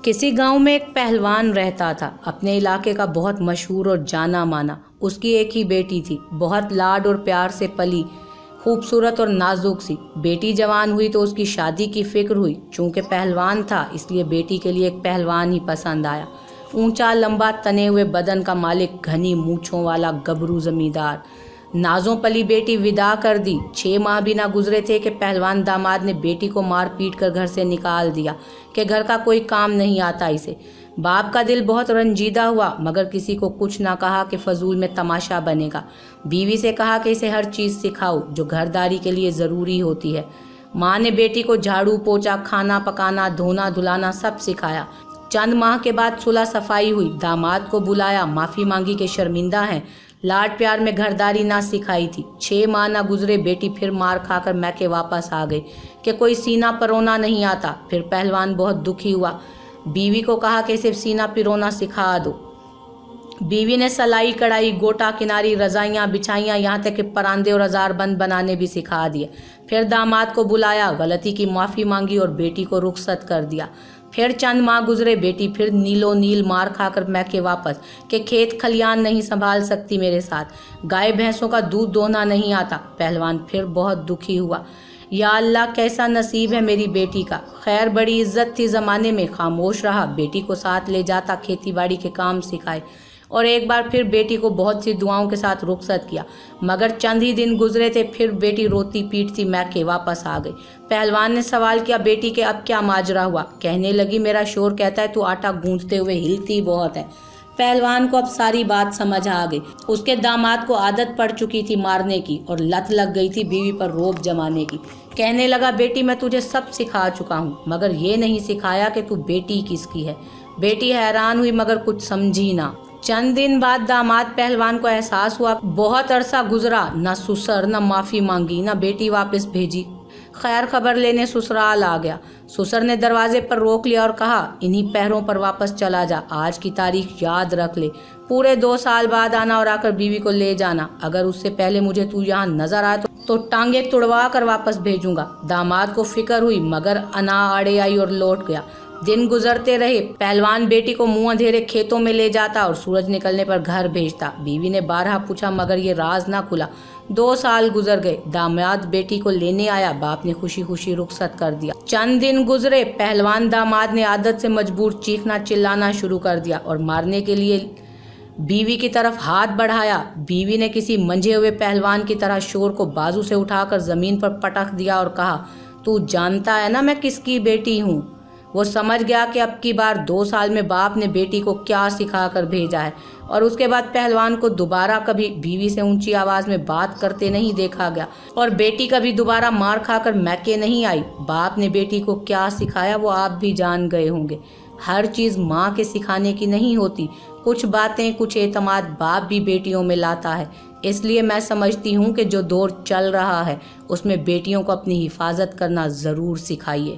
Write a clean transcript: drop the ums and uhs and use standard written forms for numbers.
کسی گاؤں میں ایک پہلوان رہتا تھا، اپنے علاقے کا بہت مشہور اور جانا مانا۔ اس کی ایک ہی بیٹی تھی، بہت لاڈ اور پیار سے پلی، خوبصورت اور نازک سی۔ بیٹی جوان ہوئی تو اس کی شادی کی فکر ہوئی۔ چونکہ پہلوان تھا اس لیے بیٹی کے لیے ایک پہلوان ہی پسند آیا۔ اونچا لمبا تنے ہوئے بدن کا مالک، گھنی مونچھوں والا گبرو زمیندار۔ نازوں پلی بیٹی ودا کر دی۔ 6 ماہ بھی نہ گزرے تھے کہ پہلوان داماد نے بیٹی کو مار پیٹ کر گھر سے نکال دیا کہ گھر کا کوئی کام نہیں آتا اسے۔ باپ کا دل بہت رنجیدہ ہوا، مگر کسی کو کچھ نہ کہا کہ فضول میں تماشا بنے گا۔ بیوی سے کہا کہ اسے ہر چیز سکھاؤ جو گھرداری کے لیے ضروری ہوتی ہے۔ ماں نے بیٹی کو جھاڑو پوچھا، کھانا پکانا، دھونا دھلانا سب سکھایا۔ چند ماہ کے بعد صلح صفائی ہوئی۔ داماد کو بلایا، معافی مانگی کہ شرمندہ ہیں، لاڈ پیار میں گھرداری نہ سکھائی تھی۔ 6 ماہ نہ گزرے بیٹی پھر مار کھا کر میکے واپس آ گئی کہ کوئی سینہ پرونا نہیں آتا۔ پھر پہلوان بہت دکھی ہوا، بیوی کو کہا کہ صرف سینہ پرونا سکھا دو۔ بیوی نے سلائی کڑھائی، گوٹا کناری، رضائیاں بچھائیاں، یہاں تک کہ پراندے اور ہزار بند بنانے بھی سکھا دیے۔ پھر داماد کو بلایا، غلطی کی معافی مانگی اور بیٹی کو رخصت کر دیا۔ پھر چند ماہ گزرے، بیٹی پھر نیلو نیل مار کھا کر میکے واپس کہ کھیت کھلیان نہیں سنبھال سکتی میرے ساتھ، گائے بھینسوں کا دودھ دوہنا نہیں آتا۔ پہلوان پھر بہت دکھی ہوا، یا اللہ کیسا نصیب ہے میری بیٹی کا، خیر بڑی عزت تھی زمانے میں، خاموش رہا، بیٹی کو ساتھ لے جاتا، کھیتی باڑی کے کام سکھائے، اور ایک بار پھر بیٹی کو بہت سی دعاؤں کے ساتھ رخصت کیا۔ مگر چند ہی دن گزرے تھے، پھر بیٹی روتی پیٹتی میکے واپس آ گئی۔ پہلوان نے سوال کیا، بیٹی کے اب کیا ماجرا ہوا؟ کہنے لگی، میرا شوہر کہتا ہے تو آٹا گوندتے ہوئے ہلتی بہت ہے۔ پہلوان کو اب ساری بات سمجھ آ گئی۔ اس کے داماد کو عادت پڑ چکی تھی مارنے کی، اور لت لگ گئی تھی بیوی پر رعب جمانے کی۔ کہنے لگا، بیٹی میں تجھے سب سکھا چکا ہوں، مگر یہ نہیں سکھایا کہ تو بیٹی کس کی ہے۔ بیٹی حیران ہوئی مگر کچھ سمجھی نہ۔ چند دن بعد داماد پہلوان کو احساس ہوا بہت عرصہ گزرا، نہ سسر، نہ معافی مانگی، نہ بیٹی واپس بھیجی۔ خیر خبر لینے سسرال آ گیا۔ سسر نے دروازے پر روک لیا اور کہا، انہی پیروں پر واپس چلا جا، آج کی تاریخ یاد رکھ لے، پورے 2 سال بعد آنا اور آ کر بیوی کو لے جانا، اگر اس سے پہلے مجھے تو یہاں نظر آئے تو ٹانگیں توڑوا کر واپس بھیجوں گا۔ داماد کو فکر ہوئی مگر انا آڑے آئی اور لوٹ گیا۔ دن گزرتے رہے، پہلوان بیٹی کو منہ اندھیرے کھیتوں میں لے جاتا اور سورج نکلنے پر گھر بھیجتا۔ بیوی نے بارہا پوچھا مگر یہ راز نہ کھلا۔ 2 سال گزر گئے، داماد بیٹی کو لینے آیا، باپ نے خوشی خوشی رخصت کر دیا۔ چند دن گزرے، پہلوان داماد نے عادت سے مجبور چیخنا چلانا شروع کر دیا اور مارنے کے لیے بیوی کی طرف ہاتھ بڑھایا۔ بیوی نے کسی منجھے ہوئے پہلوان کی طرح شوہر کو بازو سے اٹھا کر زمین پر پٹک دیا اور کہا، تو جانتا ہے نا میں کس کی بیٹی ہوں؟ وہ سمجھ گیا کہ اب کی بار 2 سال میں باپ نے بیٹی کو کیا سکھا کر بھیجا ہے، اور اس کے بعد پہلوان کو دوبارہ کبھی بیوی سے اونچی آواز میں بات کرتے نہیں دیکھا گیا، اور بیٹی کبھی دوبارہ مار کھا کر میکے نہیں آئی۔ باپ نے بیٹی کو کیا سکھایا وہ آپ بھی جان گئے ہوں گے۔ ہر چیز ماں کے سکھانے کی نہیں ہوتی، کچھ باتیں، کچھ اعتماد باپ بھی بیٹیوں میں لاتا ہے۔ اس لیے میں سمجھتی ہوں کہ جو دور چل رہا ہے اس میں بیٹیوں کو اپنی حفاظت کرنا ضرور سکھائیے۔